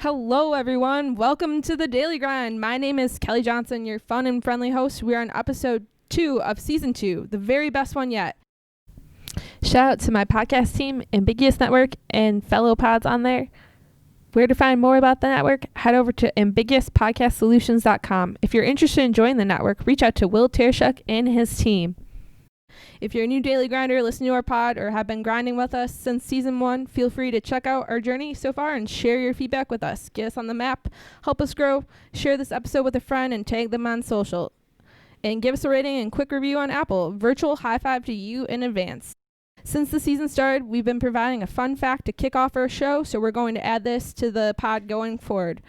Hello, everyone. Welcome to the Daily Grind. My name is Kelly Johnson, your fun and friendly host. We are on episode 2 of season 2, the very best one yet. Shout out to my podcast team, Ambiguous Network, and fellow pods on there. Where to find more about the network, head over to ambiguouspodcastsolutions.com. If you're interested in joining the network, reach out to Will Tershuk and his team. If you're a new Daily Grinder, listen to our pod, or have been grinding with us since season 1, feel free to check out our journey so far and share your feedback with us. Get us on the map, help us grow, share this episode with a friend, and tag them on social. And give us a rating and quick review on Apple. Virtual high five to you in advance. Since the season started, we've been providing a fun fact to kick off our show, so we're going to add this to the pod going forward.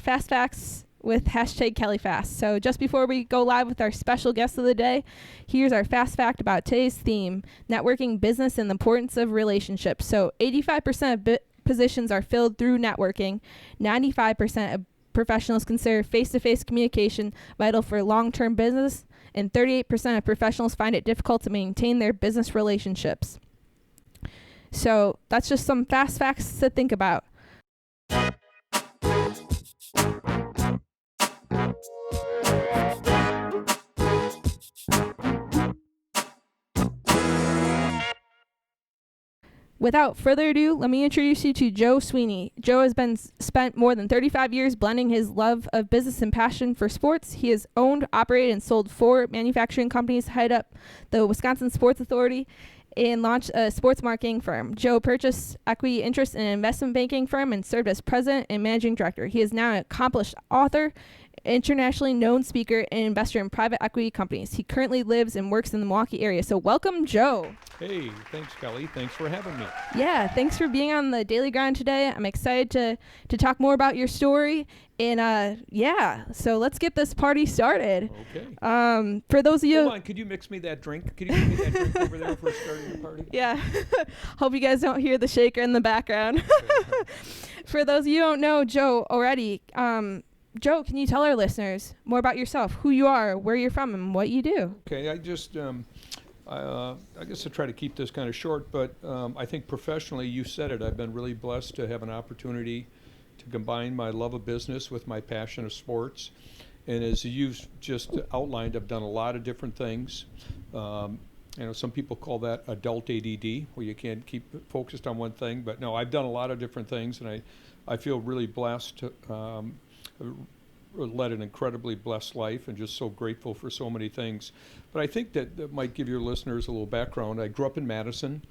Fast facts with hashtag KellyFast. So just before we go live with our special guest of the day, here's our fast fact about today's theme, networking, business, and the importance of relationships. So 85% of positions are filled through networking. 95% of professionals consider face-to-face communication vital for long-term business, and 38% of professionals find it difficult to maintain their business relationships. So that's just some fast facts to think about. Without further ado, let me introduce you to Joe Sweeney. Joe has spent more than 35 years blending his love of business and passion for sports. He has owned, operated, and sold 4 manufacturing companies, headed up the Wisconsin Sports Authority, and launched a sports marketing firm. Joe purchased equity interest in an investment banking firm and served as president and managing director. He is now an accomplished author, internationally known speaker, and investor in private equity companies. He currently lives and works in the Milwaukee area. So welcome, Joe. Hey, thanks, Kelly. Thanks for having me. Yeah, thanks for being on the Daily Grind today. I'm excited to talk more about your story. And so let's get this party started. Okay. For those of you... Hold on, could you mix me that drink? Could you give me that drink over there for starting the party? Yeah. Hope you guys don't hear the shaker in the background. Okay. For those of you who don't know Joe already, Joe, can you tell our listeners more about yourself, who you are, where you're from, and what you do? Okay, I guess I'll try to keep this kind of short, but I think professionally, you said it, I've been really blessed to have an opportunity to combine my love of business with my passion of sports. And as you've just outlined, I've done a lot of different things. Some people call that adult ADD, where you can't keep focused on one thing. But no, I've done a lot of different things, and I feel really blessed, led an incredibly blessed life, and just so grateful for so many things. But I think that might give your listeners a little background. I grew up in Madison,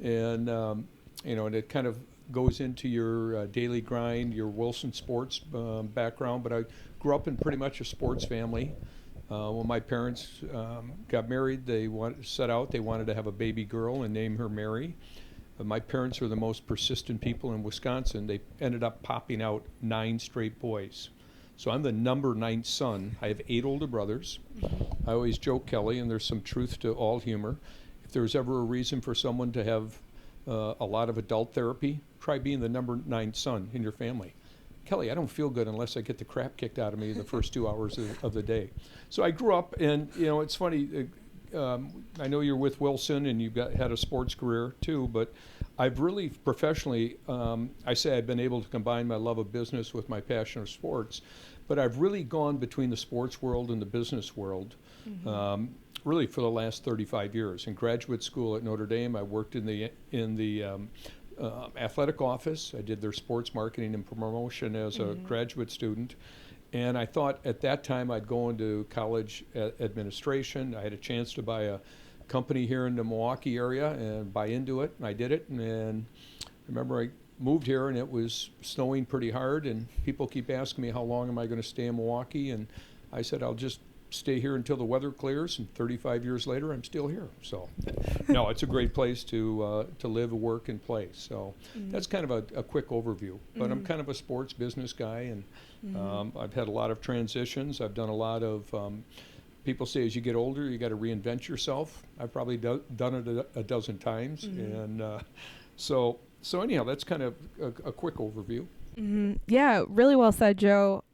and and it kind of goes into your Daily Grind, your Wilson Sports background. But I grew up in pretty much a sports family. When my parents got married, they wanted to have a baby girl and name her Mary. My parents were the most persistent people in Wisconsin. They ended up popping out 9 straight boys. So I'm the number 9th son. I have 8 older brothers. I always joke, Kelly, and there's some truth to all humor. If there's ever a reason for someone to have a lot of adult therapy, try being the number 9th son in your family. Kelly, I don't feel good unless I get the crap kicked out of me the first 2 hours of the day. So I grew up, and it's funny. I know you're with Wilson, and you've had a sports career too, but I've really professionally, I say I've been able to combine my love of business with my passion of sports, but I've really gone between the sports world and the business world, really for the last 35 years. In graduate school at Notre Dame, I worked in the athletic office. I did their sports marketing and promotion as a graduate student. And I thought at that time I'd go into college administration. I had a chance to buy a company here in the Milwaukee area and buy into it, and I did it. And I remember I moved here, and it was snowing pretty hard, and people keep asking me how long am I going to stay in Milwaukee, and I said I'll just stay here until the weather clears, and 35 years later I'm still here. So no, it's a great place to live, work, and play. So that's kind of a quick overview. But I'm kind of a sports business guy, and I've had a lot of transitions. I've done a lot of people say as you get older you got to reinvent yourself. I've probably done it a dozen times. And so anyhow, that's kind of a quick overview. Yeah, really well said, Joe.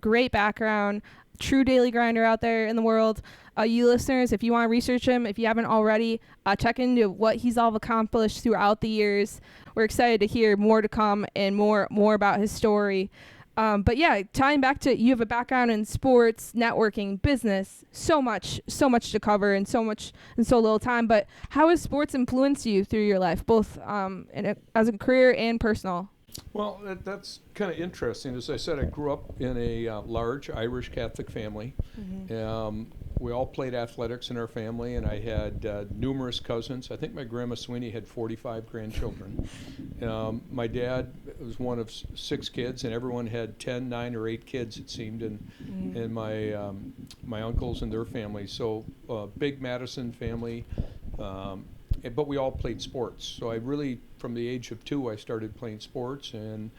Great background, true daily grinder out there in the world. You listeners, if you want to research him, if you haven't already, check into what he's all accomplished throughout the years. We're excited to hear more to come and more about his story. But yeah, tying back to, you have a background in sports, networking, business, so much to cover and so much in so little time. But how has sports influenced you through your life, both as a career and personal? Well, that's kind of interesting. As I said, I grew up in a large Irish Catholic family. We all played athletics in our family, and I had numerous cousins. I think my grandma Sweeney had 45 grandchildren. My dad was one of 6 kids, and everyone had 10, 9, or 8 kids, it seemed, and my uncles and their families. So big Madison family. But we all played sports. So I really, from the age of 2, I started playing sports, and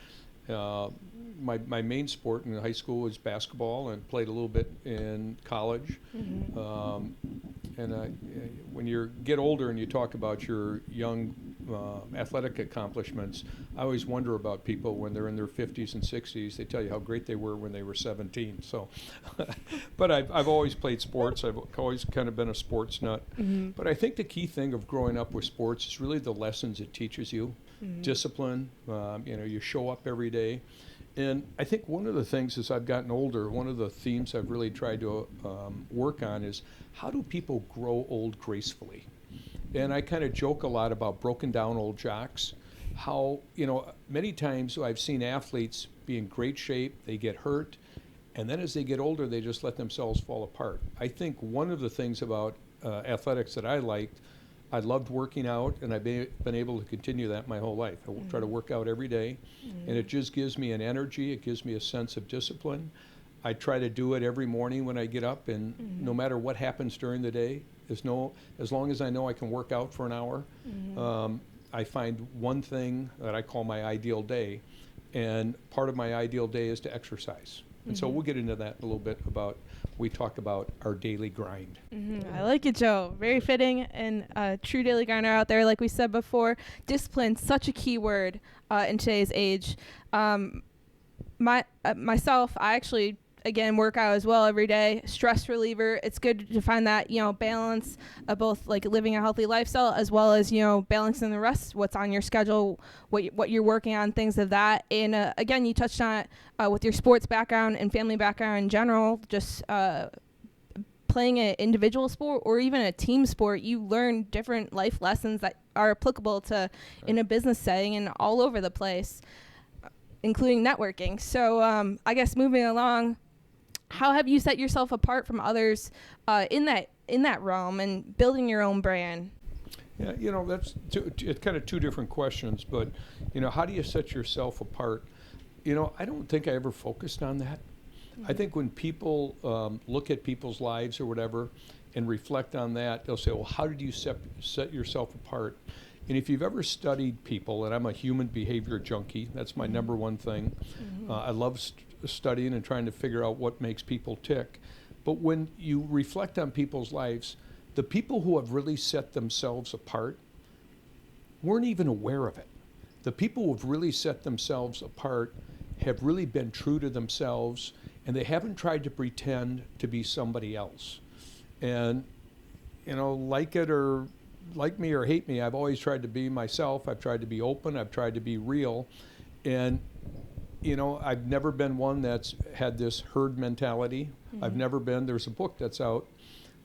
my main sport in high school was basketball, and played a little bit in college. When you get older and you talk about your young athletic accomplishments, I always wonder about people when they're in their 50s and 60s. They tell you how great they were when they were 17. So, but I've always played sports. I've always kind of been a sports nut. But I think the key thing of growing up with sports is really the lessons it teaches you. Discipline. You show up every day. And I think one of the things as I've gotten older, one of the themes I've really tried to work on is how do people grow old gracefully? And I kind of joke a lot about broken down old jocks. How, many times I've seen athletes be in great shape, they get hurt, and then as they get older, they just let themselves fall apart. I think one of the things about athletics that I loved working out, and I've been able to continue that my whole life. I try to work out every day, and it just gives me an energy. It gives me a sense of discipline. I try to do it every morning when I get up, and no matter what happens during the day, as long as I know I can work out for an hour, I find one thing that I call my ideal day, and part of my ideal day is to exercise. And so we'll get into that a little bit we talk about our daily grind. I like it, Joe. Very fitting, and a true daily grinder out there. Like we said before, discipline, such a key word in today's age. Myself, I actually, again, work out as well every day. Stress reliever. It's good to find that, balance of both like living a healthy lifestyle as well as, balancing the rest, what's on your schedule, what you're working on, things of that. And again, you touched on it with your sports background and family background in general, just playing an individual sport or even a team sport, you learn different life lessons that are applicable to in a business setting and all over the place, including networking. So I guess moving along, how have you set yourself apart from others in that realm and building your own brand? Yeah, that's it's kind of two different questions, but how do you set yourself apart? I don't think I ever focused on that. I think when people look at people's lives or whatever and reflect on that, they'll say, well, how did you set yourself apart? And if you've ever studied people, and I'm a human behavior junkie, that's my number one thing. I love studying and trying to figure out what makes people tick. But when you reflect on people's lives, the people who have really set themselves apart weren't even aware of it. The people who have really set themselves apart have really been true to themselves, and they haven't tried to pretend to be somebody else. And, like it or like me or hate me, I've always tried to be myself. I've tried to be open. I've tried to be real. And, I've never been one that's had this herd mentality. There's a book that's out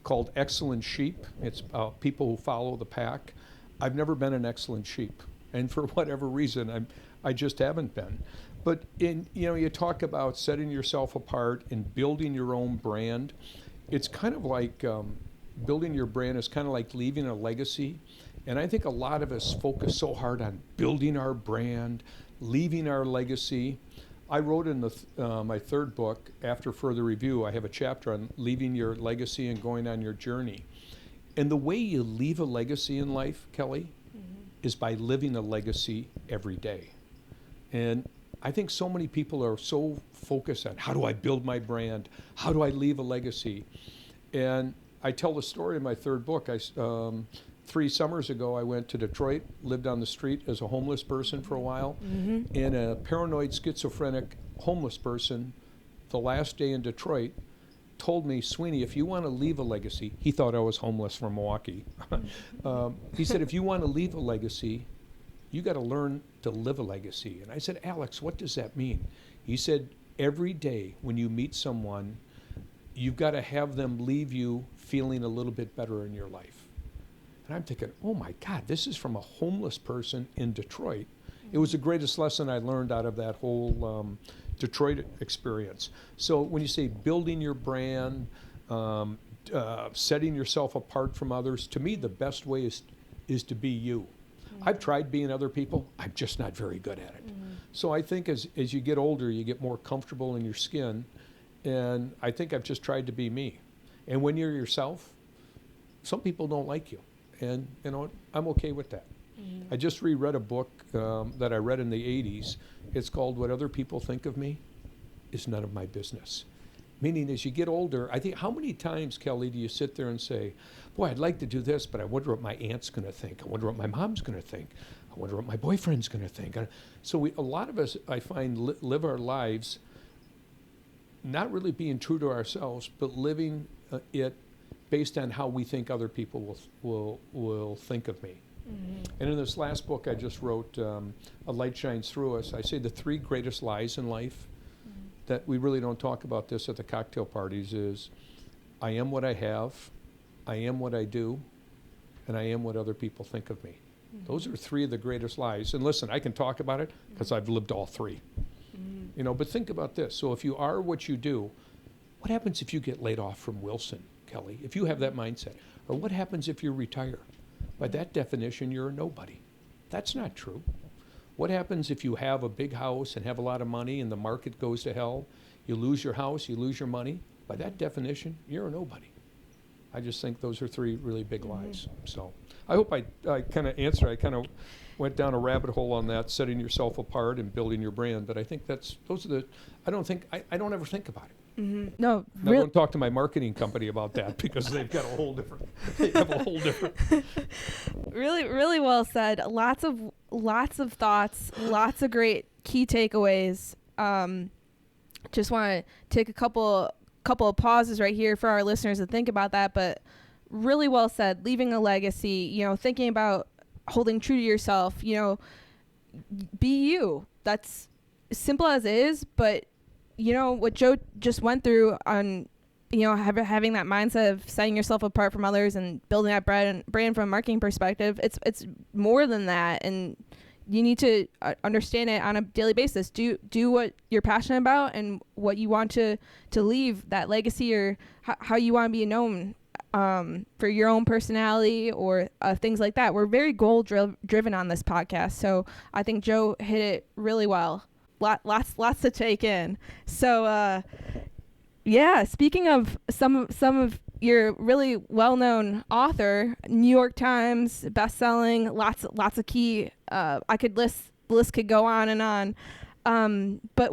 called Excellent Sheep. It's people who follow the pack. I've never been an excellent sheep. And for whatever reason, I just haven't been. But you talk about setting yourself apart and building your own brand. It's kind of like building your brand is kind of like leaving a legacy. And I think a lot of us focus so hard on building our brand, leaving our legacy. I wrote in my third book, After Further Review, I have a chapter on leaving your legacy and going on your journey. And the way you leave a legacy in life, Kelly, is by living a legacy every day. And I think so many people are so focused on how do I build my brand? How do I leave a legacy? And I tell the story in my third book. 3 summers ago, I went to Detroit, lived on the street as a homeless person for a while, and a paranoid schizophrenic homeless person, the last day in Detroit, told me, Sweeney, if you want to leave a legacy, he thought I was homeless from Milwaukee. He said, if you want to leave a legacy, you got to learn to live a legacy. And I said, Alex, what does that mean? He said, every day when you meet someone, you've got to have them leave you feeling a little bit better in your life. And I'm thinking, oh my God, this is from a homeless person in Detroit. It was the greatest lesson I learned out of that whole Detroit experience. So when you say building your brand, setting yourself apart from others, to me the best way is to be you. I've tried being other people. I'm just not very good at it. So I think as you get older, you get more comfortable in your skin. And I think I've just tried to be me. And when you're yourself, some people don't like you. And you know, I'm okay with that. I just reread a book that I read in the 80s. It's called What Other People Think of Me Is None of My Business. Meaning as you get older, I think, how many times, Kelly, do you sit there and say, boy, I'd like to do this, but I wonder what my aunt's going to think. I wonder what my mom's going to think. I wonder what my boyfriend's going to think. So a lot of us, I find, live our lives not really being true to ourselves, but living it based on how we think other people will think of me. And in this last book I just wrote, A Light Shines Through Us, I say the 3 greatest lies in life that we really don't talk about this at the cocktail parties is, I am what I have, I am what I do, and I am what other people think of me. Those are 3 of the greatest lies. And listen, I can talk about it because I've lived all 3. You know, but think about this. So if you are what you do, what happens if you get laid off from Wilson, Kelly? If you have that mindset, or what happens if you retire? By that definition, you're a nobody. That's not true. What happens if you have a big house and have a lot of money and the market goes to hell? You lose your house, you lose your money. By that definition, you're a nobody. I just think those are 3 really big lies. So I hope I kind of answered. I kind of went down a rabbit hole on that, setting yourself apart and building your brand. But I think those are the, I don't ever think about it. No, Now, don't talk to my marketing company about that because they've got a whole different. They have a whole different. Really, really well said. Lots of thoughts. Lots of great key takeaways. Just want to take a couple of pauses right here for our listeners to think about that. But really well said. Leaving a legacy. You know, thinking about holding true to yourself. You know, be you. That's simple as it is, but you know what Joe just went through on, you know, having that mindset of setting yourself apart from others and building that brand from a marketing perspective. It's more than that, and you need to understand it on a daily basis. Do what you're passionate about and what you want to leave, that legacy, or how you want to be known for your own personality or things like that. We're very goal driven on this podcast, so I think Joe hit it really well. Lots to take in. So yeah, speaking of some of your really well-known author, New York Times best-selling, lots of key, the list could go on and on. But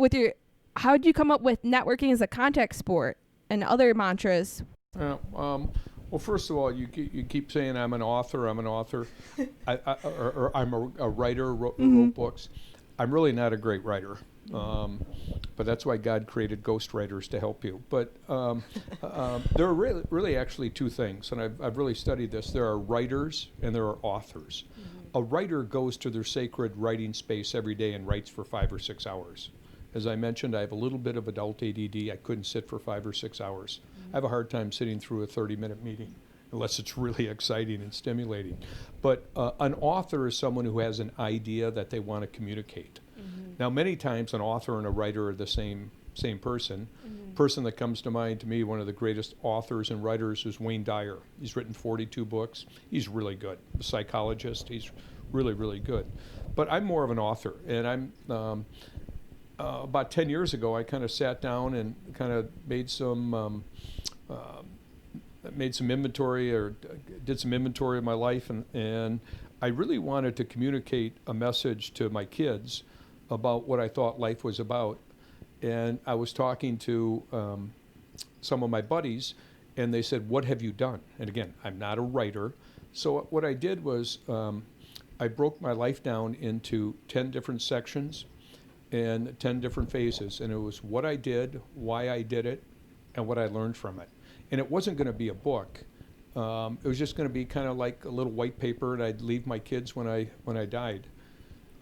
how did you come up with networking as a contact sport and other mantras? Well, first of all, you keep saying I'm an author. Or I'm a writer, wrote books. I'm really not a great writer, but that's why God created ghostwriters to help you. But there are really actually 2 things, and I've really studied this. There are writers and there are authors. A writer goes to their sacred writing space every day and writes for 5 or 6 hours. As I mentioned, I have a little bit of adult ADD. I couldn't sit for 5 or 6 hours. I have a hard time sitting through a 30-minute meeting, unless it's really exciting and stimulating. But an author is someone who has an idea that they want to communicate. Now, many times an author and a writer are the same person. Person that comes to mind to me, one of the greatest authors and writers, is Wayne Dyer. He's written 42 books. He's really good. A psychologist. He's really, really good. But I'm more of an author, and I'm about 10 years ago, I kind of sat down and kind of made some inventory, or did some inventory of my life, and I really wanted to communicate a message to my kids about what I thought life was about. And I was talking to some of my buddies, and they said, what have you done? And again, I'm not a writer, So what I did was I broke my life down into 10 different sections and 10 different phases. And it was what I did, why I did it, and what I learned from it. And it wasn't going to be a book. It was just going to be kind of like a little white paper, and I'd leave my kids when I died.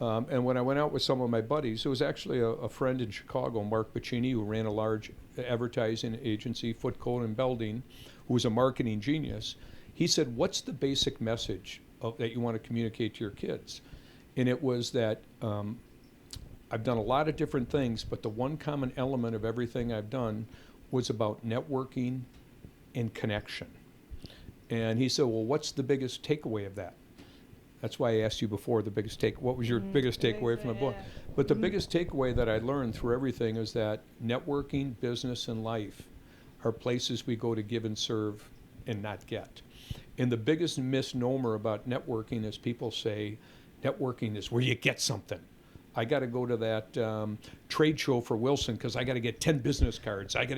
And when I went out with some of my buddies, it was actually a friend in Chicago, Mark Bacini, who ran a large advertising agency, Foot, Coat, and Belding, who was a marketing genius. He said, what's the basic message that you want to communicate to your kids? And it was that I've done a lot of different things, but the one common element of everything I've done was about networking and connection. And he said, well, what's the biggest takeaway of that? That's why I asked you before what was your biggest takeaway from the book? But the biggest takeaway that I learned through everything is that networking, business, and life are places we go to give and serve and not get. And the biggest misnomer about networking is people say networking is where you get something. I got to go to that trade show for Wilson because I got to get 10 business cards. I got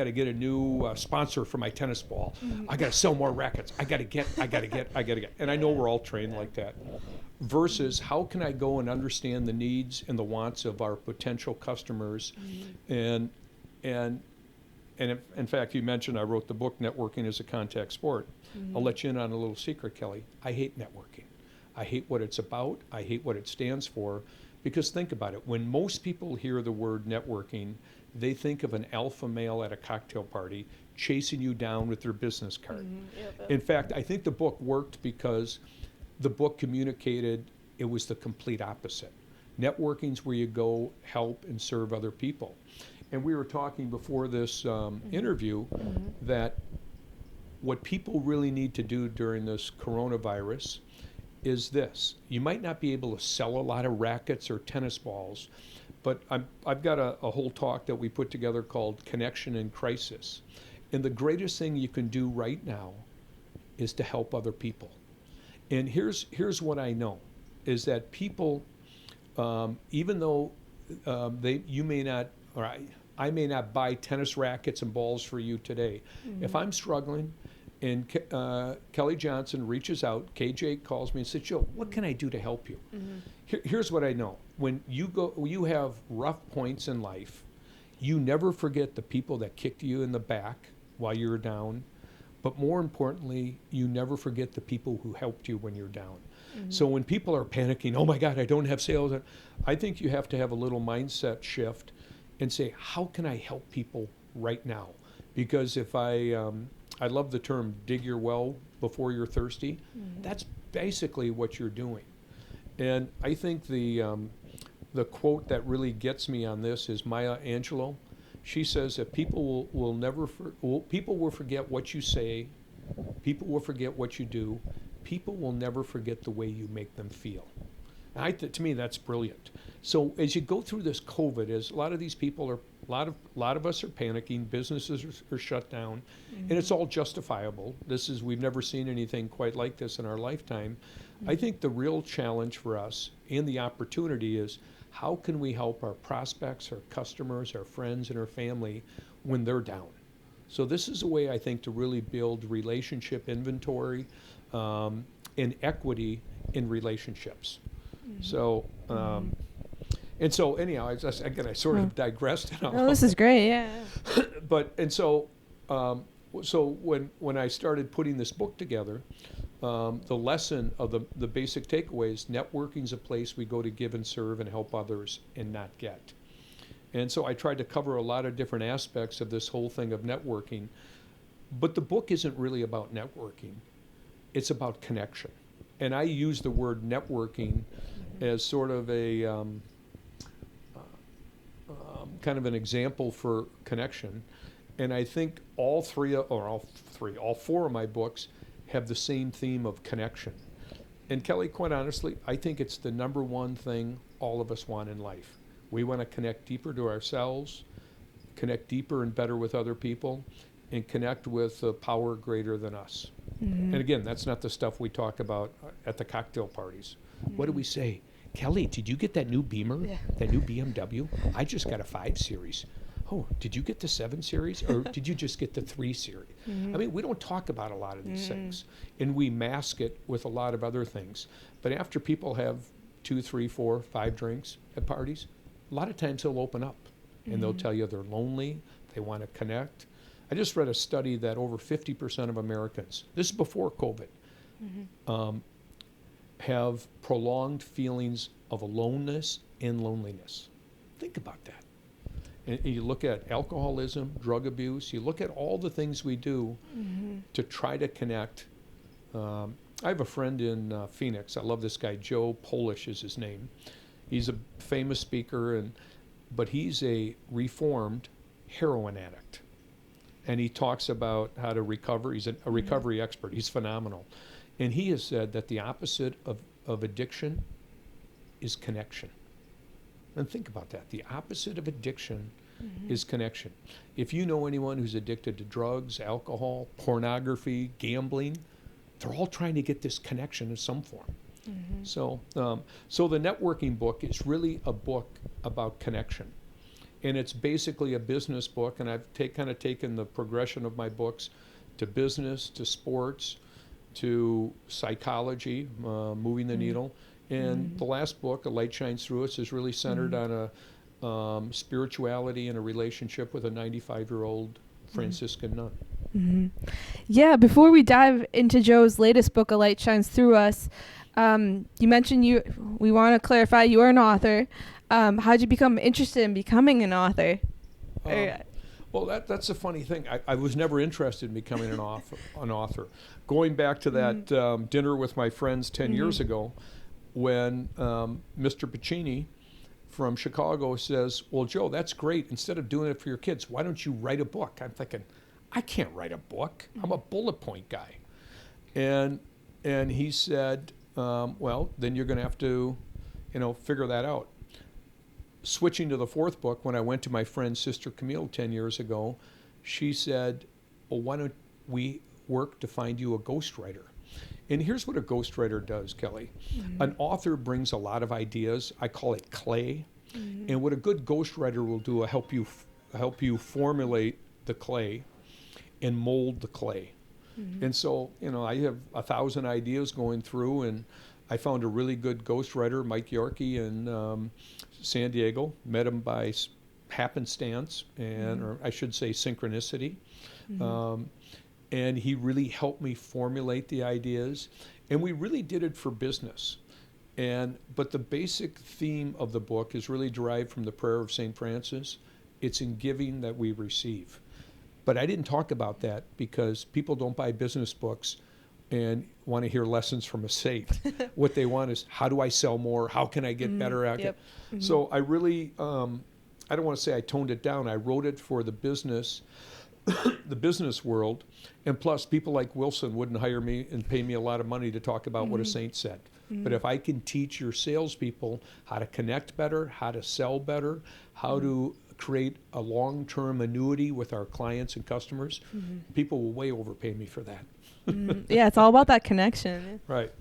to get a new sponsor for my tennis ball. I got to sell more rackets. I got to get. And I know we're all trained like that. Versus how can I go and understand the needs and the wants of our potential customers, and in fact, you mentioned I wrote the book Networking is a Contact Sport. I'll let you in on a little secret, Kelly. I hate networking. I hate what it's about. I hate what it stands for. Because think about it, when most people hear the word networking, they think of an alpha male at a cocktail party chasing you down with their business card. In fact, I think the book worked because the book communicated it was the complete opposite. Networking's where you go help and serve other people. And we were talking before this interview that what people really need to do during this coronavirus is this. You might not be able to sell a lot of rackets or tennis balls, but I've got a whole talk that we put together called Connection in Crisis. And the greatest thing you can do right now is to help other people. And here's what I know, is that people, even though you may not, or I may not buy tennis rackets and balls for you today, if I'm struggling, and Kelly Johnson reaches out, KJ calls me and says, Joe, what can I do to help you? Here's what I know. When you have rough points in life, you never forget the people that kicked you in the back while you were down. But more importantly, you never forget the people who helped you when you're down. So when people are panicking, oh my God, I don't have sales, I think you have to have a little mindset shift and say, how can I help people right now? Because if I love the term dig your well before you're thirsty. That's basically what you're doing. And I think the quote that really gets me on this is Maya Angelou. She says that people people will forget what you say, people will forget what you do, people will never forget the way you make them feel. And to me, that's brilliant. So as you go through this COVID, as a lot of these people are, a lot of us are panicking, businesses are shut down, and it's all justifiable. We've never seen anything quite like this in our lifetime. I think the real challenge for us and the opportunity is how can we help our prospects, our customers, our friends, and our family when they're down? So this is a way, I think, to really build relationship inventory and equity in relationships. So, and so anyhow, I sort of digressed. No, this is great, yeah. So when I started putting this book together, the lesson of the basic takeaways, networking's a place we go to give and serve and help others and not get. And so I tried to cover a lot of different aspects of this whole thing of networking. But the book isn't really about networking. It's about connection. And I use the word networking as sort of a kind of an example for connection. And I think all four of my books have the same theme of connection. And Kelly, quite honestly, I think it's the number one thing all of us want in life. We want to connect deeper to ourselves, connect deeper and better with other people, and connect with a power greater than us. And again, that's not the stuff we talk about at the cocktail parties. What do we say? Kelly, did you get that new Beamer, that new BMW? I just got a 5 Series. oh, did you get the 7 series or did you just get the 3 series? I mean, we don't talk about a lot of these things, and we mask it with a lot of other things. But after people have 2, 3, 4, 5 drinks at parties, a lot of times they'll open up and they'll tell you they're lonely, they want to connect. I just read a study that over 50% of Americans, this is before COVID, have prolonged feelings of aloneness and loneliness. Think about that. And you look at alcoholism, drug abuse, you look at all the things we do to try to connect. I have a friend in Phoenix. I love this guy. Joe Polish is his name. He's a famous speaker, but he's a reformed heroin addict. And he talks about how to recover. He's a recovery expert. He's phenomenal. And he has said that the opposite of addiction is connection. And think about that. The opposite of addiction is connection. If you know anyone who's addicted to drugs, alcohol, pornography, gambling, they're all trying to get this connection in some form. So the networking book is really a book about connection. And it's basically a business book, and I've kind of taken the progression of my books to business, to sports, to psychology, moving the needle. And the last book, A Light Shines Through Us, is really centered on a spirituality and a relationship with a 95-year-old Franciscan nun. Yeah, before we dive into Joe's latest book, A Light Shines Through Us, you mentioned we want to clarify you are an author. How did you become interested in becoming an author? Well, that's a funny thing. I was never interested in becoming an author. Going back to that dinner with my friends 10 years ago, when Mr. Pacini from Chicago says, well, Joe, that's great. Instead of doing it for your kids, why don't you write a book? I'm thinking, I can't write a book. I'm a bullet point guy. And he said, well, then you're going to have to, figure that out. Switching to the 4th book, when I went to my friend Sister Camille 10 years ago, she said, well, why don't we work to find you a ghostwriter? And here's what a ghostwriter does, Kelly. An author brings a lot of ideas. I call it clay. And what a good ghostwriter will do will help you formulate the clay and mold the clay. And so, I have 1,000 ideas going through, and I found a really good ghostwriter, Mike Yorkie, in San Diego. Met him by happenstance, or I should say synchronicity. And he really helped me formulate the ideas. And we really did it for business. But the basic theme of the book is really derived from the prayer of St. Francis. It's in giving that we receive. But I didn't talk about that because people don't buy business books and want to hear lessons from a saint. What they want is, how do I sell more? How can I get better at it? So I really, I don't want to say I toned it down. I wrote it for the business world. And plus, people like Wilson wouldn't hire me and pay me a lot of money to talk about what a saint said. But if I can teach your salespeople how to connect better, how to sell better, how to create a long-term annuity with our clients and customers, people will way overpay me for that. Yeah, it's all about that connection. Right.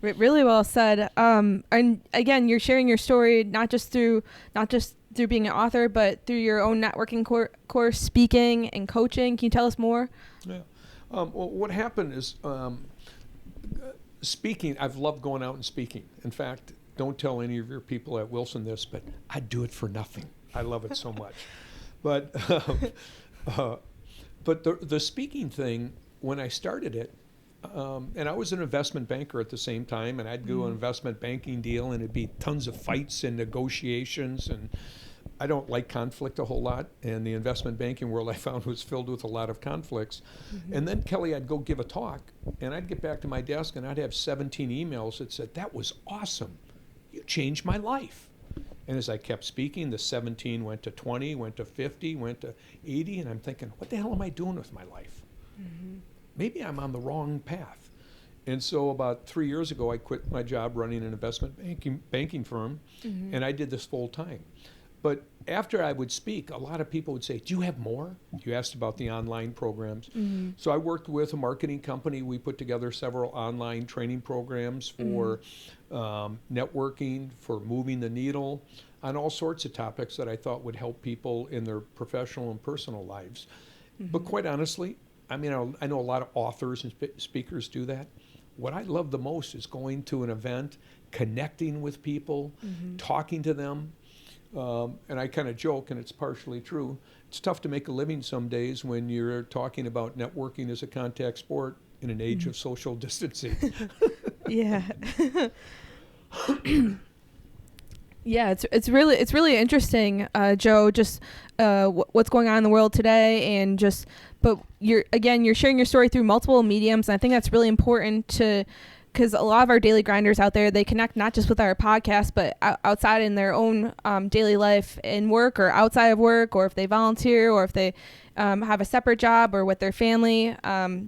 Really well said. And again, you're sharing your story not just through being an author, but through your own networking course, speaking and coaching. Can you tell us more? Yeah. Well, what happened is speaking. I've loved going out and speaking. In fact, don't tell any of your people at Wilson this, but I do it for nothing. I love it so much. But the speaking thing, when I started it, and I was an investment banker at the same time, and I'd do an investment banking deal, and it'd be tons of fights and negotiations, and I don't like conflict a whole lot, and the investment banking world I found was filled with a lot of conflicts. And then, Kelly, I'd go give a talk, and I'd get back to my desk, and I'd have 17 emails that said, that was awesome. You changed my life. And as I kept speaking, the 17 went to 20, went to 50, went to 80, and I'm thinking, what the hell am I doing with my life? Maybe I'm on the wrong path. And so about 3 years ago, I quit my job running an investment banking firm, and I did this full time. But after I would speak, a lot of people would say, do you have more? You asked about the online programs. So I worked with a marketing company. We put together several online training programs for networking, for moving the needle. on all sorts of topics that I thought would help people in their professional and personal lives. But quite honestly, I mean, I know a lot of authors and speakers do that. What I love the most is going to an event, connecting with people, talking to them. And I kind of joke, and it's partially true, it's tough to make a living some days when you're talking about networking as a contact sport in an age of social distancing. Yeah. Yeah, it's really interesting, Joe. Just what's going on in the world today, and but you're sharing your story through multiple mediums, and I think that's really important because a lot of our daily grinders out there, they connect not just with our podcast, but outside in their own daily life in work or outside of work, or if they volunteer, or if they have a separate job, or with their family,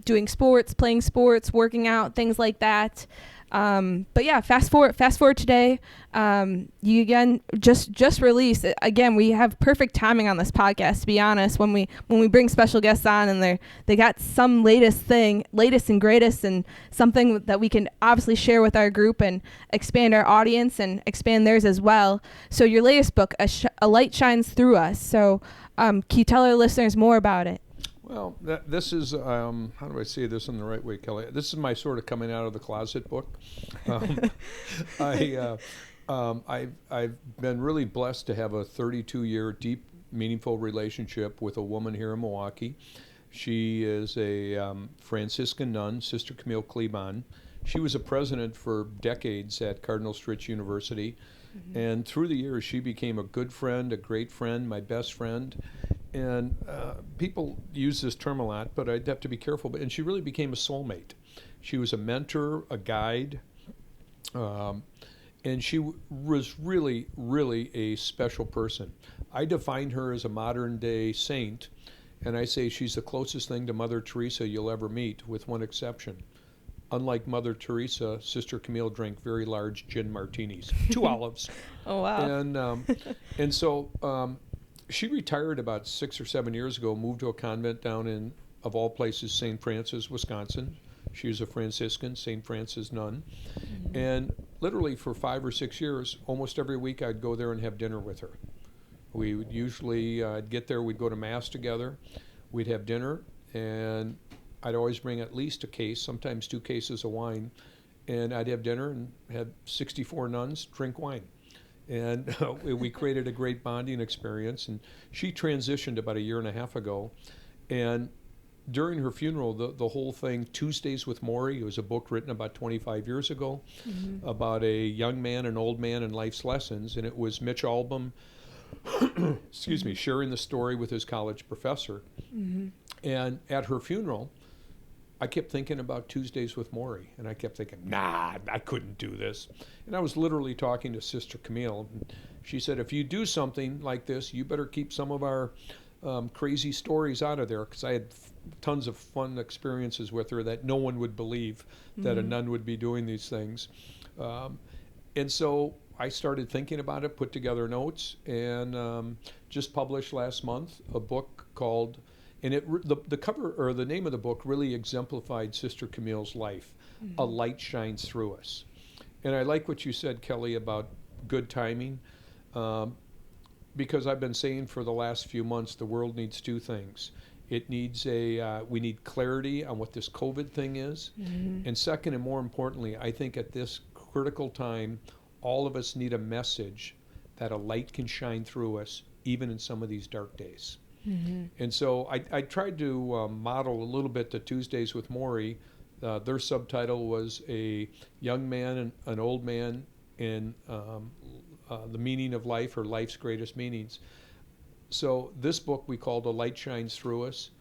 doing sports, playing sports, working out, things like that. But yeah, fast forward today. You again just released again. We have perfect timing on this podcast, to be honest. When we bring special guests on, and they got some latest and greatest, and something that we can obviously share with our group and expand our audience and expand theirs as well. So your latest book, A Light Shines Through Us. So can you tell our listeners more about it? Well, this is, how do I say this in the right way, Kelly? This is my sort of coming out of the closet book. I've been really blessed to have a 32-year deep, meaningful relationship with a woman here in Milwaukee. She is a Franciscan nun, Sister Camille Klebon. She was a president for decades at Cardinal Stritch University. And through the years, she became a good friend, a great friend, my best friend. And people use this term a lot, but I'd have to be careful. And she really became a soulmate. She was a mentor, a guide, and she was really, really a special person. I define her as a modern-day saint, and I say she's the closest thing to Mother Teresa you'll ever meet, with one exception. Unlike Mother Teresa, Sister Camille drank very large gin martinis, 2 olives. Oh, wow. And so she retired about 6 or 7 years ago, moved to a convent down in, of all places, St. Francis, Wisconsin. She was a Franciscan, St. Francis nun. And literally for 5 or 6 years, almost every week I'd go there and have dinner with her. We would usually get there, we'd go to Mass together, we'd have dinner, and I'd always bring at least a case, sometimes 2 cases of wine, and I'd have dinner and have 64 nuns drink wine. And we created a great bonding experience. And she transitioned about 1.5 years ago. And during her funeral, the whole thing, Tuesdays with Maury, it was a book written about 25 years ago about a young man, an old man, and life's lessons. And it was Mitch Albom, sharing the story with his college professor. And at her funeral, I kept thinking about Tuesdays with Maury, and I kept thinking, nah, I couldn't do this. And I was literally talking to Sister Camille, and she said, if you do something like this, you better keep some of our crazy stories out of there, because I had tons of fun experiences with her that no one would believe that a nun would be doing these things. And so I started thinking about it, put together notes, and just published last month a book called, and the cover, or the name of the book, really exemplified Sister Camille's life. A Light Shines Through Us. And I like what you said, Kelly, about good timing, because I've been saying for the last few months the world needs 2 things. It needs we need clarity on what this COVID thing is. And second, and more importantly, I think at this critical time, all of us need a message that a light can shine through us, even in some of these dark days. And so I tried to model a little bit the Tuesdays with Maury. Their subtitle was A Young Man and an Old Man in the Meaning of Life, or Life's Greatest Meanings. So this book we called A Light Shines Through Us,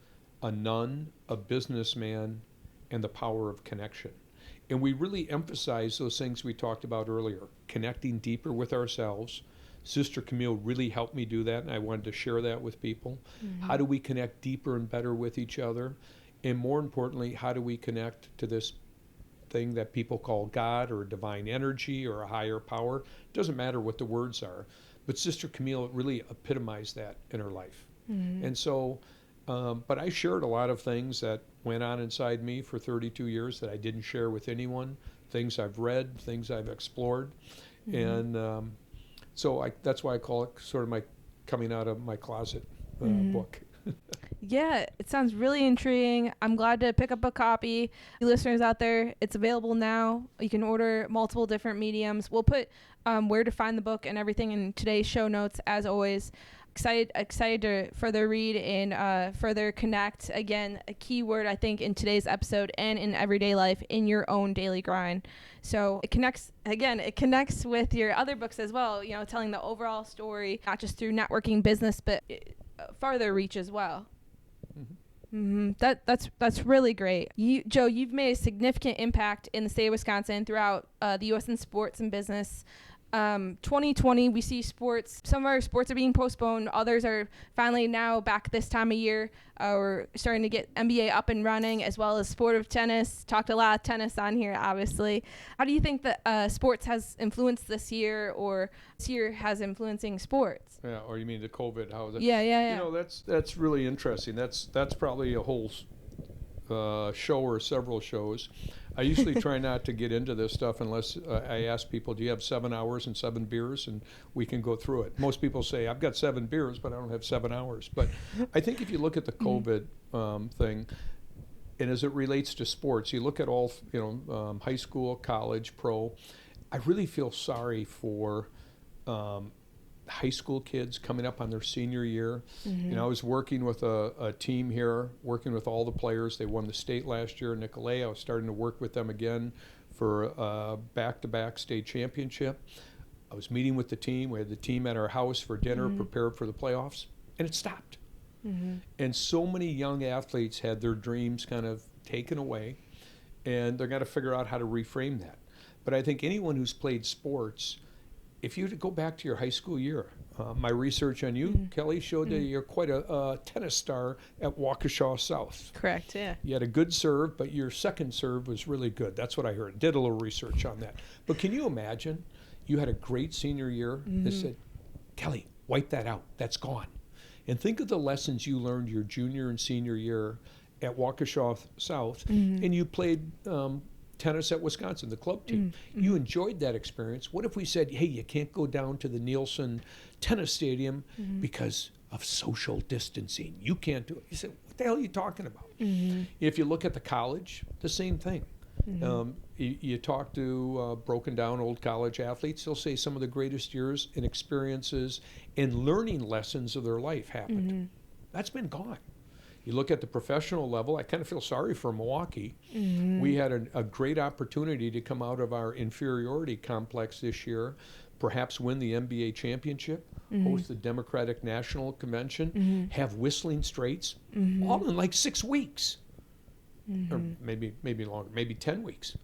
a nun, a businessman, and the power of connection. And we really emphasize those things we talked about earlier, connecting deeper with ourselves. Sister Camille really helped me do that, and I wanted to share that with people. How do we connect deeper and better with each other? And more importantly, how do we connect to this thing that people call God, or divine energy, or a higher power? It doesn't matter what the words are. But Sister Camille really epitomized that in her life. And so, but I shared a lot of things that went on inside me for 32 years that I didn't share with anyone, things I've read, things I've explored. And So that's why I call it sort of my coming out of my closet book. Yeah, it sounds really intriguing. I'm glad to pick up a copy. You listeners out there, it's available now. You can order multiple different mediums. We'll put where to find the book and everything in today's show notes, as always. Excited to further read and further connect. Again, a key word, I think, in today's episode and in everyday life, in your own daily grind. So it connects with your other books as well, telling the overall story, not just through networking business, but farther reach as well. That's really great. Joe, you've made a significant impact in the state of Wisconsin throughout the U.S. in sports and business. 2020, we see sports. Some of our sports are being postponed. Others are finally now back this time of year. We're starting to get NBA up and running, as well as sport of tennis. Talked a lot of tennis on here, obviously. How do you think that sports has influenced this year, or this year has influencing sports? Yeah, or you mean the COVID? How is it? Yeah. That's really interesting. That's probably a whole show or several shows. I usually try not to get into this stuff unless I ask people, do you have 7 hours and 7 beers? And we can go through it. Most people say, I've got 7 beers, but I don't have 7 hours. But I think if you look at the COVID thing, and as it relates to sports, you look at all, high school, college, pro, I really feel sorry for high school kids coming up on their senior year. I was working with a team here, working with all the players. They won the state last year, Nicolay. I was starting to work with them again for a back-to-back state championship. I was meeting with the team. We had the team at our house for dinner, prepared for the playoffs, and it stopped. And so many young athletes had their dreams kind of taken away, and they're going to figure out how to reframe that. But I think anyone who's played sports, if you go back to your high school year, my research on you, Kelly, showed that you're quite a tennis star at Waukesha South. Correct, yeah. You had a good serve, but your second serve was really good. That's what I heard. Did a little research on that. But can you imagine you had a great senior year? They said, Kelly, wipe that out. That's gone. And think of the lessons you learned your junior and senior year at Waukesha South, and you played tennis at Wisconsin, the club team. You enjoyed that experience. What if we said, hey, you can't go down to the Nielsen tennis stadium because of social distancing? You can't do it. You said, what the hell are you talking about? If you look at the college, the same thing. You talk to broken down old college athletes, they'll say some of the greatest years and experiences and learning lessons of their life happened. That's been gone. You look at the professional level, I kind of feel sorry for Milwaukee. We had a great opportunity to come out of our inferiority complex this year, perhaps win the NBA championship, host the Democratic National Convention, have Whistling Straits, all in like 6 weeks. Or maybe longer, maybe 10 weeks.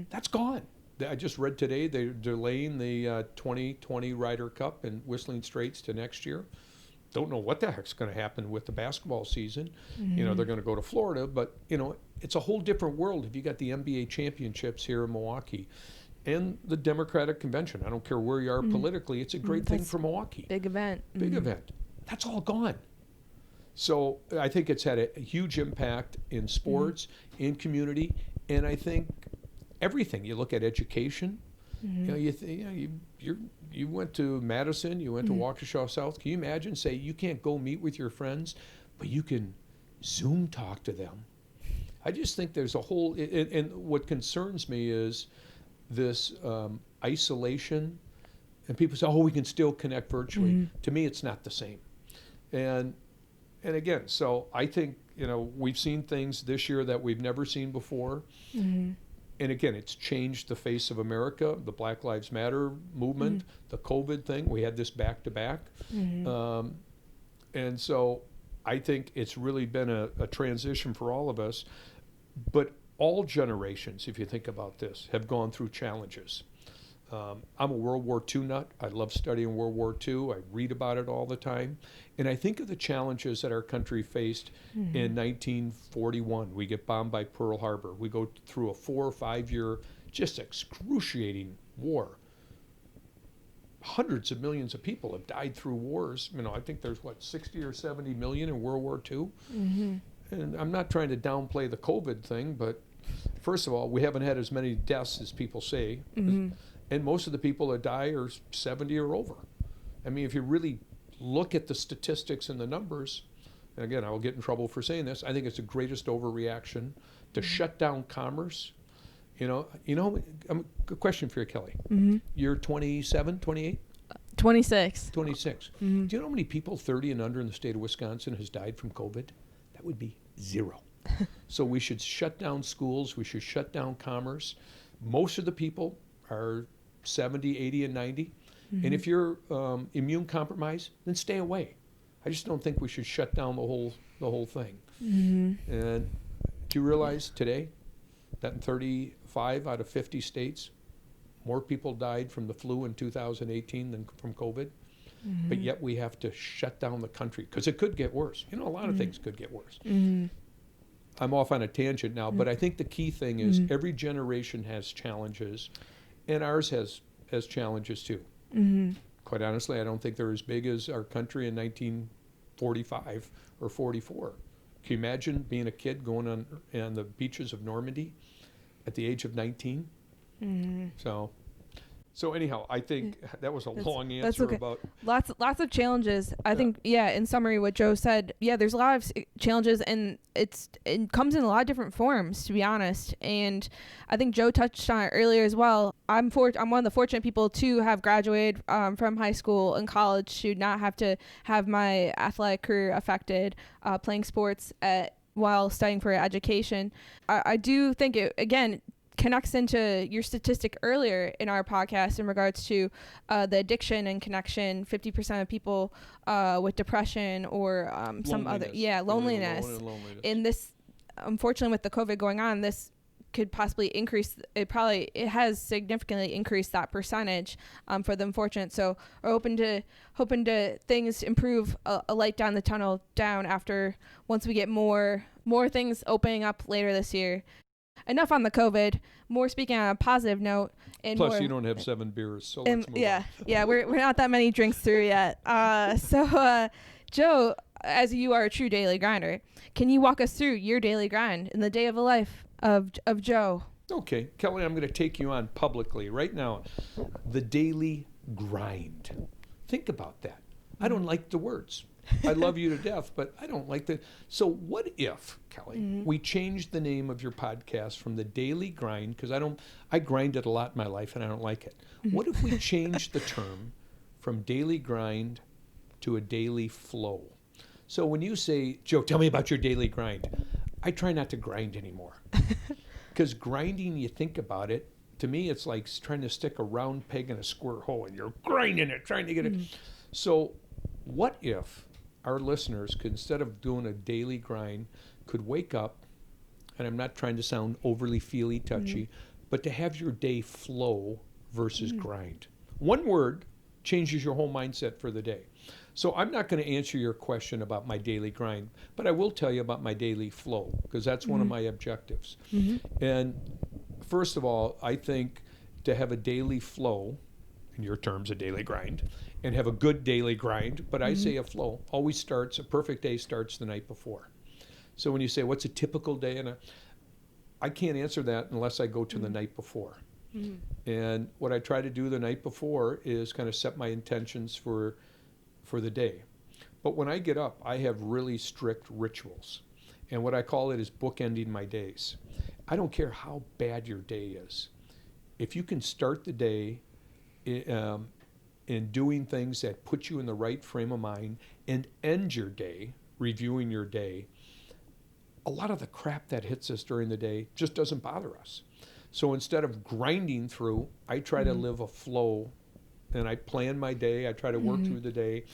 That's gone. I just read today they're delaying the 2020 Ryder Cup and Whistling Straits to next year. Don't know what the heck's going to happen with the basketball season. They're going to go to Florida, but it's a whole different world if you got the NBA championships here in Milwaukee and the Democratic Convention. I don't care where you are politically. It's a great thing for Milwaukee. Big event. Big event. That's all gone. So I think it's had a huge impact in sports, in community, and I think everything. You look at education. You went to Madison, you went to Waukesha South. Can you imagine, say, you can't go meet with your friends, but you can Zoom talk to them? I just think there's a whole, and what concerns me is this isolation, and people say, oh, we can still connect virtually. To me, it's not the same. And again, so I think, we've seen things this year that we've never seen before. And again, it's changed the face of America, the Black Lives Matter movement, the COVID thing. We had this back to back. And so I think it's really been a transition for all of us. But all generations, if you think about this, have gone through challenges. I'm a World War II nut. I love studying World War II. I read about it all the time. And I think of the challenges that our country faced in 1941. We get bombed by Pearl Harbor. We go through a 4 or 5 year, just excruciating war. Hundreds of millions of people have died through wars. I think there's, 60 or 70 million in World War II? And I'm not trying to downplay the COVID thing, but first of all, we haven't had as many deaths as people say. And most of the people that die are 70 or over. I mean, if you really look at the statistics and the numbers, and again, I will get in trouble for saying this, I think it's the greatest overreaction to shut down commerce. A question for you, Kelly. You're 27, 28? 26. 26. Do you know how many people 30 and under in the state of Wisconsin has died from COVID? That would be 0. So we should shut down schools. We should shut down commerce. Most of the people are 70, 80, and 90. And if you're immune compromised, then stay away. I just don't think we should shut down the whole thing. And do you realize today that in 35 out of 50 states, more people died from the flu in 2018 than from COVID? But yet we have to shut down the country because it could get worse. A lot of things could get worse. I'm off on a tangent now, but I think the key thing is every generation has challenges, and ours has challenges too. Quite honestly, I don't think they're as big as our country in 1945 or 44. Can you imagine being a kid going on the beaches of Normandy at the age of 19? So anyhow, I think that was a long answer okay. about lots of challenges. I think, in summary, what Joe said, there's a lot of challenges, and it comes in a lot of different forms, to be honest. And I think Joe touched on it earlier as well. I'm one of the fortunate people to have graduated from high school and college, to not have to have my athletic career affected playing sports while studying for education. I do think it, again, connects into your statistic earlier in our podcast in regards to the addiction and connection. 50% of people with depression or some other loneliness. And this, unfortunately, with the COVID going on, this could possibly increase. It has significantly increased that percentage for the unfortunate. So we're hoping to things improve, a light down the tunnel after once we get more things opening up later this year. Enough on the COVID. More speaking on a positive note. And plus, you don't have 7 beers, so let's move on. We're not that many drinks through yet. So, Joe, as you are a true daily grinder, can you walk us through your daily grind in the day of the life of Joe? Okay, Kelly, I'm going to take you on publicly right now. The daily grind. Think about that. I don't like the words. I love you to death, but I don't like the. So what if, Kelly, we changed the name of your podcast from the Daily Grind, because I grinded a lot in my life and I don't like it. What if we changed the term from daily grind to a daily flow? So when you say, Joe, tell me about your daily grind, I try not to grind anymore. Because grinding, you think about it, to me it's like trying to stick a round peg in a square hole and you're grinding it, trying to get it. So what if our listeners could, instead of doing a daily grind, could wake up, and I'm not trying to sound overly feely touchy, but to have your day flow versus grind. One word changes your whole mindset for the day. So I'm not going to answer your question about my daily grind, but I will tell you about my daily flow, because that's one of my objectives. And first of all, I think to have a daily flow, in your terms, a daily grind, and have a good daily grind, but I say a flow, a perfect day starts the night before. So when you say, what's a typical day? I can't answer that unless I go to the night before. And what I try to do the night before is kind of set my intentions for the day. But when I get up, I have really strict rituals. And what I call it is bookending my days. I don't care how bad your day is. If you can start the day in doing things that put you in the right frame of mind and end your day, reviewing your day, a lot of the crap that hits us during the day just doesn't bother us. So instead of grinding through, I try to live a flow, and I plan my day. I try to work through the day.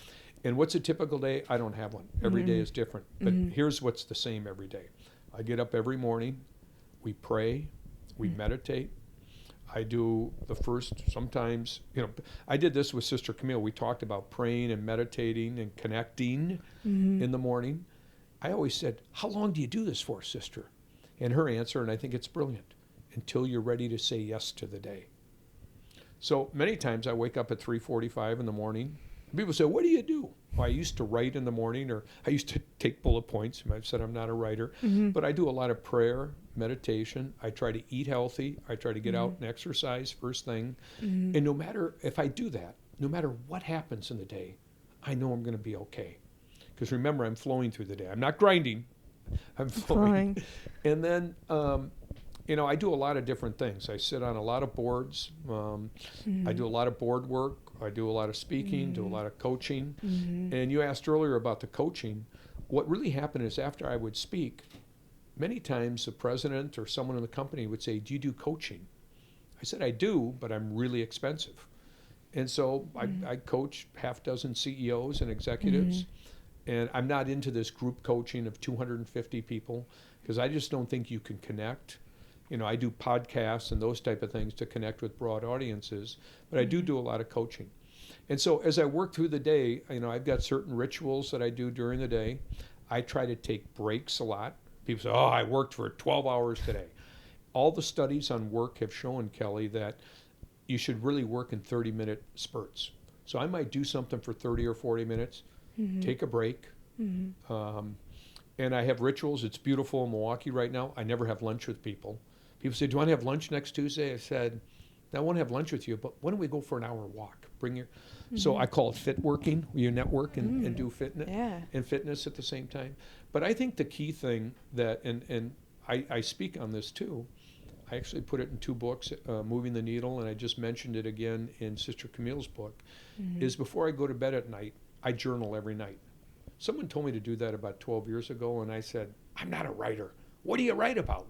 And what's a typical day? I don't have one. Every day is different. But here's what's the same every day. I get up every morning. We pray. We meditate. I do the first, sometimes, I did this with Sister Camille. We talked about praying and meditating and connecting in the morning. I always said, how long do you do this for, sister? And her answer, and I think it's brilliant, until you're ready to say yes to the day. So many times I wake up at 3:45 in the morning. People say, what do you do? Well, I used to write in the morning, or I used to take bullet points. I've said I'm not a writer, but I do a lot of prayer, meditation. I try to eat healthy. I try to get out and exercise first thing. And no matter if I do that, no matter what happens in the day, I know I'm going to be okay. Because remember, I'm flowing through the day. I'm not grinding. I'm flowing. And then, I do a lot of different things. I sit on a lot of boards. I do a lot of board work. I do a lot of speaking, do a lot of coaching. And you asked earlier about the coaching. What really happened is after I would speak, many times the president or someone in the company would say, do you do coaching? I said, I do, but I'm really expensive. And so I coach half dozen CEOs and executives. And I'm not into this group coaching of 250 people because I just don't think you can connect. I do podcasts and those type of things to connect with broad audiences, but I do a lot of coaching. And so as I work through the day, I've got certain rituals that I do during the day. I try to take breaks a lot. People say, oh, I worked for 12 hours today. All the studies on work have shown, Kelly, that you should really work in 30-minute spurts. So I might do something for 30 or 40 minutes, take a break. And I have rituals. It's beautiful in Milwaukee right now. I never have lunch with people. People say, do you want to have lunch next Tuesday? I said, I won't have lunch with you, but why don't we go for an hour walk? So I call it fit working, where you network and do fitness and fitness at the same time. But I think the key thing that, and I speak on this too, I actually put it in 2 books, Moving the Needle, and I just mentioned it again in Sister Camille's book, is before I go to bed at night, I journal every night. Someone told me to do that about 12 years ago, and I said, I'm not a writer. What do you write about?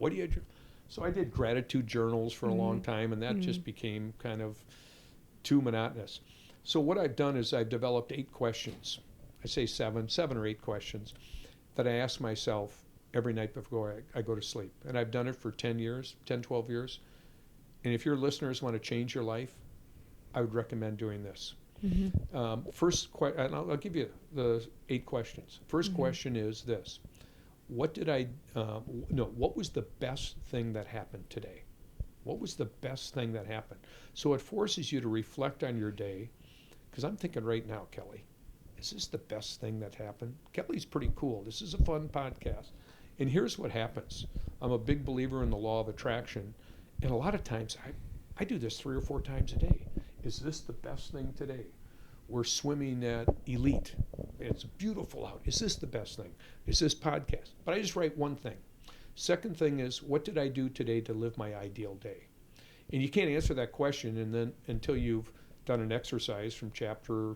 So I did gratitude journals for a long time, and that just became kind of too monotonous. So what I've done is I've developed 8 questions. I say 7 or 8 questions that I ask myself every night before I go to sleep. And I've done it for 10 years, 10, 12 years. And if your listeners want to change your life, I would recommend doing this. And I'll give you the 8 questions. First question is this. What was the best thing that happened today? What was the best thing that happened? So it forces you to reflect on your day, because I'm thinking right now, Kelly, is this the best thing that happened? Kelly's pretty cool. This is a fun podcast. And here's what happens. I'm a big believer in the law of attraction, and a lot of times I do this 3 or 4 times a day. Is this the best thing today? We're swimming at Elite. It's beautiful out. Is this the best thing? Is this podcast? But I just write one thing. Second thing is, what did I do today to live my ideal day? And you can't answer that question until you've done an exercise from chapter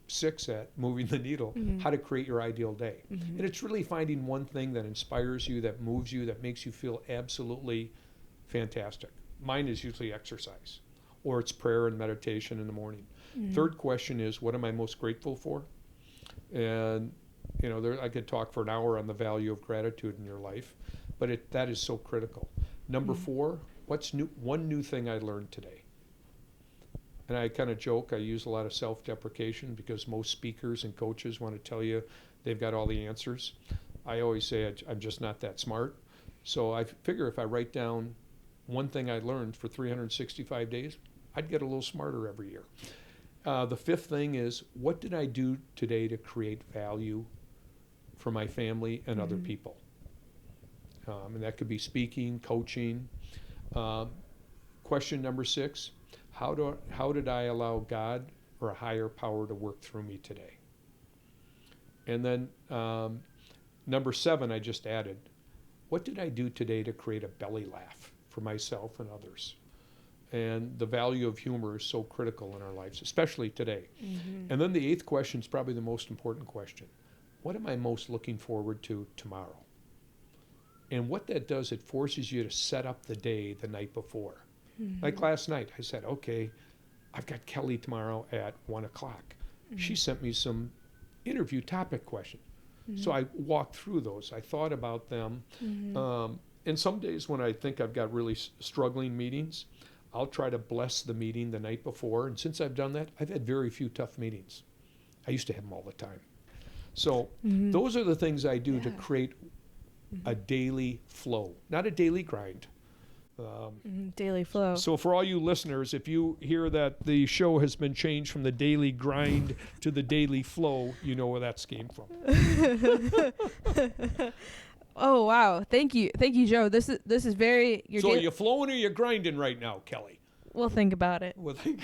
6 at Moving the Needle, how to create your ideal day. And it's really finding one thing that inspires you, that moves you, that makes you feel absolutely fantastic. Mine is usually exercise, or it's prayer and meditation in the morning. Third question is, what am I most grateful for? And I could talk for an hour on the value of gratitude in your life, but that is so critical. Number 4, what's one new thing I learned today? And I kind of joke, I use a lot of self-deprecation because most speakers and coaches want to tell you they've got all the answers. I always say I'm just not that smart. So I figure if I write down one thing I learned for 365 days, I'd get a little smarter every year. The 5th thing is, what did I do today to create value for my family and other people? And that could be speaking, coaching. Question number 6, how did I allow God or a higher power to work through me today? And then number 7, I just added, what did I do today to create a belly laugh for myself and others? And the value of humor is so critical in our lives, especially today. And then the 8th question is probably the most important question. What am I most looking forward to tomorrow? And what that does, it forces you to set up the day the night before. Like last night, I said, okay, I've got Kelly tomorrow at 1 o'clock. She sent me some interview topic questions. So I walked through those. I thought about them. And some days when I think I've got really struggling meetings, I'll try to bless the meeting the night before. And since I've done that, I've had very few tough meetings. I used to have them all the time. So those are the things I do to create a daily flow, not a daily grind. Daily flow. So for all you listeners, if you hear that the show has been changed from the daily grind to the daily flow, you know where that came from. Oh wow! Thank you, Joe. This is very. So are you flowing or you grinding right now, Kelly? We'll think about it. Well, thank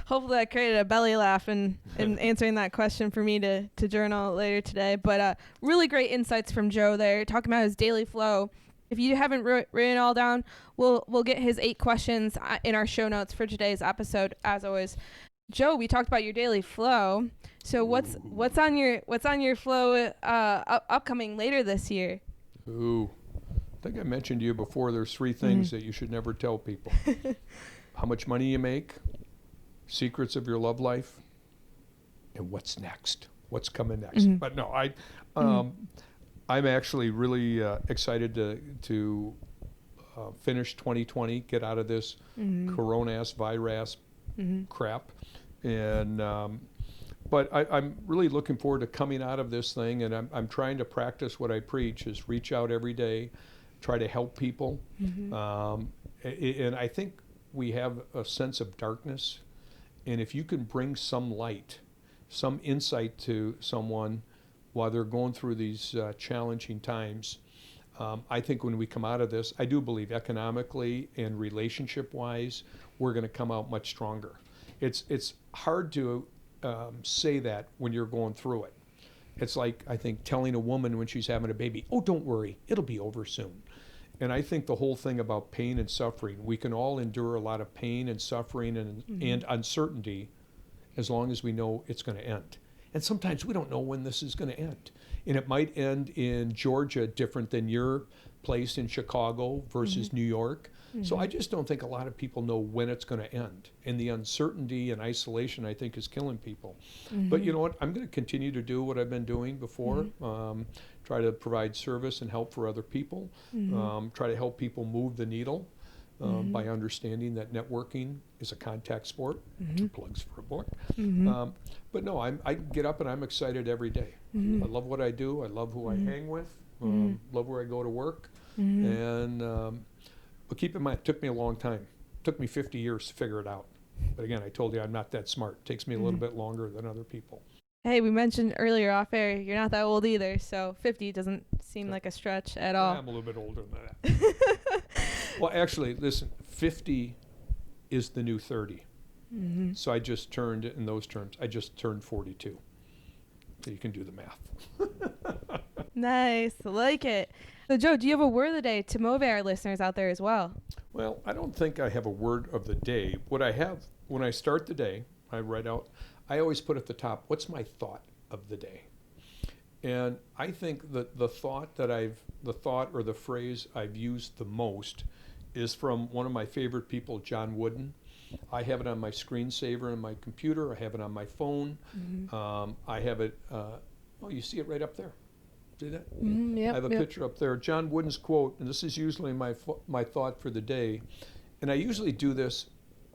Hopefully I created a belly laugh in answering that question for me to journal later today. But really great insights from Joe there, talking about his daily flow. If you haven't written it all down, we'll get his 8 questions in our show notes for today's episode, as always. Joe, we talked about your daily flow. So what's on your flow upcoming later this year? Ooh, I think I mentioned to you before. There's 3 things that you should never tell people: how much money you make, secrets of your love life, and what's next. What's coming next? But no, I'm actually really excited to finish 2020, get out of this corona-ass virus crap, and but I'm really looking forward to coming out of this thing, and I'm trying to practice what I preach: is reach out every day, try to help people, and I think we have a sense of darkness, and if you can bring some light, some insight to someone while they're going through these challenging times, I think when we come out of this, I do believe economically and relationship-wise, we're going to come out much stronger. It's hard to say that when you're going through it. It's like, I think, telling a woman when she's having a baby, oh, don't worry, it'll be over soon. And I think the whole thing about pain and suffering, we can all endure a lot of pain and suffering and uncertainty as long as we know it's going to end. And sometimes we don't know when this is going to end. And it might end in Georgia different than your place in Chicago versus New York. So I just don't think a lot of people know when it's going to end. And the uncertainty and isolation, I think, is killing people. But you know what? I'm going to continue to do what I've been doing before. Try to provide service and help for other people. Try to help people move the needle by understanding that networking is a contact sport. 2 plugs for a book. But no, I get up and I'm excited every day. I love what I do. I love who I hang with. Love where I go to work. And but keep in mind, it took me a long time. It took me 50 years to figure it out. But again, I told you I'm not that smart. It takes me a little bit longer than other people. Hey, we mentioned earlier off air, you're not that old either, so 50 doesn't seem like a stretch at all. I'm a little bit older than that. Well, actually, listen, 50 is the new 30. So I just turned, in those terms, I just turned 42. So you can do the math. Nice, like it. So Joe, do you have a word of the day to motivate our listeners out there as well? Well, I don't think I have a word of the day. What I have, when I start the day, I write out, I always put at the top, what's my thought of the day? And I think that the thought or the phrase I've used the most is from one of my favorite people, John Wooden. I have it on my screensaver on my computer. I have it on my phone. I have it, you see it right up there. See that? Yep, I have a picture up there. John Wooden's quote, and this is usually my thought for the day. And I usually do this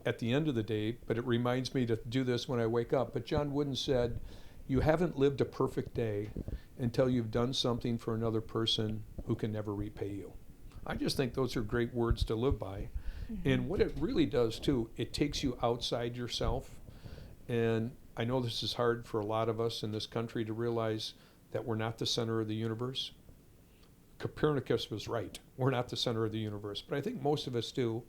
at the end of the day, but it reminds me to do this when I wake up. But John Wooden said, you haven't lived a perfect day until you've done something for another person who can never repay you. I just think those are great words to live by. And what it really does, too, it takes you outside yourself. And I know this is hard for a lot of us in this country to realize that we're not the center of the universe. Copernicus was right. We're not the center of the universe. But I think most of us do.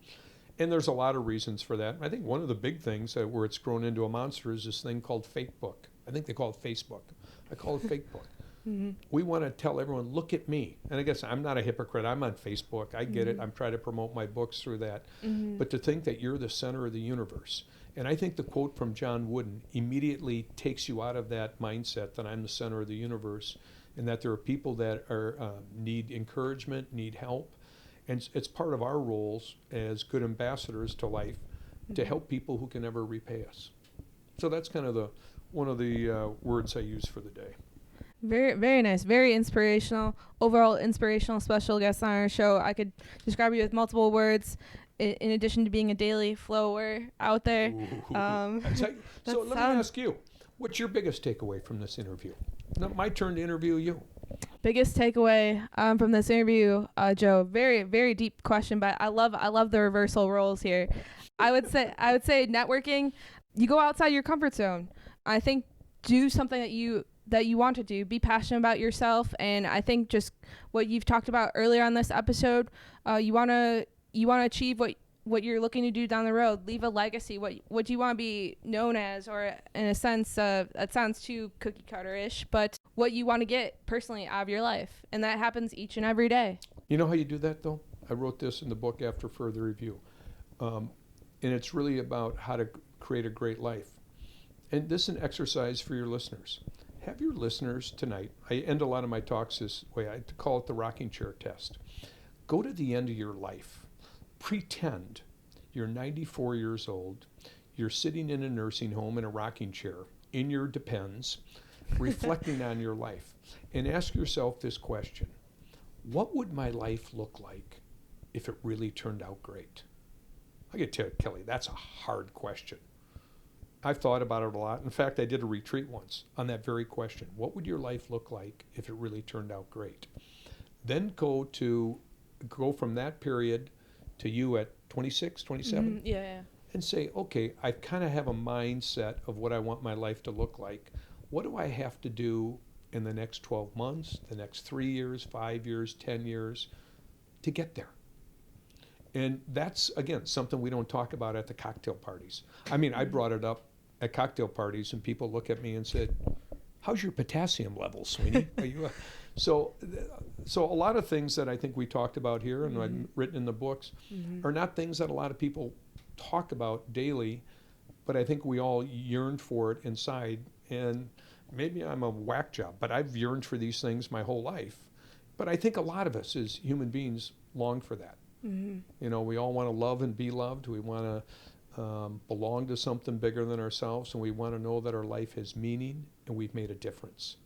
And there's a lot of reasons for that. I think one of the big things where it's grown into a monster is this thing called Facebook. I think they call it Facebook. I call it Facebook. We want to tell everyone, look at me. And I guess I'm not a hypocrite. I'm on Facebook. I get it. I'm trying to promote my books through that. But to think that you're the center of the universe. And I think the quote from John Wooden immediately takes you out of that mindset that I'm the center of the universe and that there are people that need encouragement, need help. And it's part of our roles as good ambassadors to life to help people who can never repay us. So that's kind of one of the words I use for the day. Very, very nice. Very inspirational. Overall inspirational special guest on our show. I could describe you with multiple words in addition to being a daily flower out there. So let me ask you, what's your biggest takeaway from this interview? Now, my turn to interview you. Biggest takeaway from this interview, Joe. Very, very deep question, but I love the reversal roles here. I would say networking. You go outside your comfort zone. I think do something that you want to do. Be passionate about yourself, and I think just what you've talked about earlier on this episode. You want to you want to achieve what you're looking to do down the road, leave a legacy, what do you want to be known as, or in a sense, that sounds too cookie cutter-ish, but what you want to get personally out of your life. And that happens each and every day. You know how you do that, though? I wrote this in the book after further review. And it's really about how to create a great life. And this is an exercise for your listeners. Have your listeners tonight, I end a lot of my talks this way, I call it the rocking chair test. Go to the end of your life. Pretend you're 94 years old, you're sitting in a nursing home in a rocking chair, in your Depends, reflecting on your life, and ask yourself this question: what would my life look like if it really turned out great? I can tell you, Kelly, that's a hard question. I've thought about it a lot. In fact, I did a retreat once on that very question. What would your life look like if it really turned out great? Then go from that period to you at 26, 27, Yeah. and say, okay, I kind of have a mindset of what I want my life to look like. What do I have to do in the next 12 months, the next 3 years, 5 years, 10 years to get there? And that's, again, something we don't talk about at the cocktail parties. I mean, I brought it up at cocktail parties, and people look at me and said, how's your potassium level, Sweeney? Are you So a lot of things that I think we talked about here and I've written in the books are not things that a lot of people talk about daily, but I think we all yearn for it inside. And maybe I'm a whack job, but I've yearned for these things my whole life. But I think a lot of us as human beings long for that. You know, we all want to love and be loved. We want to belong to something bigger than ourselves, and we want to know that our life has meaning and we've made a difference.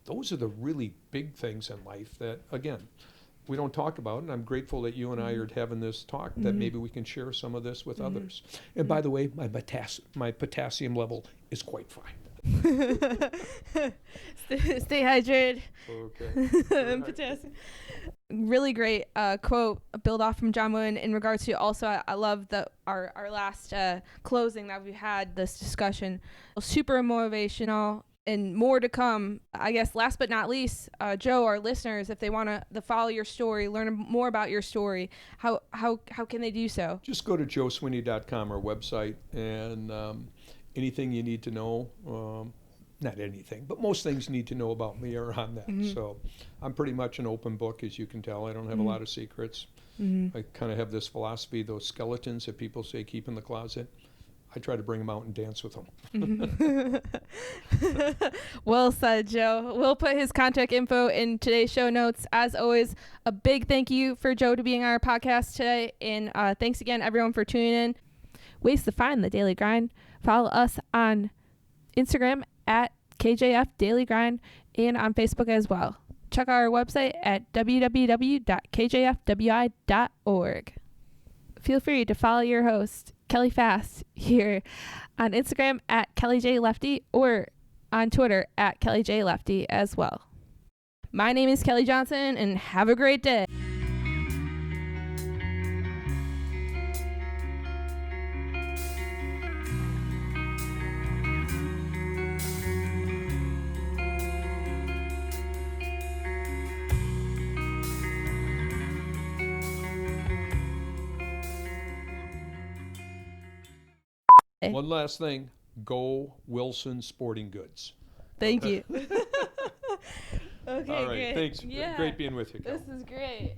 Those are the really big things in life that, again, we don't talk about, and I'm grateful that you and I are having this talk, that maybe we can share some of this with others. And by the way, my potassium level is quite fine. Stay hydrated. Okay. Potassium. Really great quote, build off from John Wooden in regards to also, I love our last closing that we had this discussion. Super motivational and more to come. I guess last but not least, Joe, our listeners, if they want to follow your story, learn more about your story, how can they do so? Just go to joesweeney.com, our website, and anything you need to know, not anything, but most things you need to know about me are on that. So I'm pretty much an open book, as you can tell. I don't have a lot of secrets. I kind of have this philosophy, those skeletons that people say keep in the closet, I try to bring them out and dance with them. Well said, Joe. We'll put his contact info in today's show notes. As always, a big thank you for Joe to being on our podcast today. And thanks again, everyone, for tuning in. Ways to find the Daily Grind. Follow us on Instagram at KJF Daily Grind and on Facebook as well. Check out our website at www.kjfwi.org. Feel free to follow your host, Kelly Fast, here on Instagram at Kelly J Lefty or on Twitter at Kelly J Lefty as well. My name is Kelly Johnson, and have a great day. One last thing, go Wilson Sporting Goods. Thank you. Okay, all right, great. thanks. Yeah. Great being with you, Kel. This is great.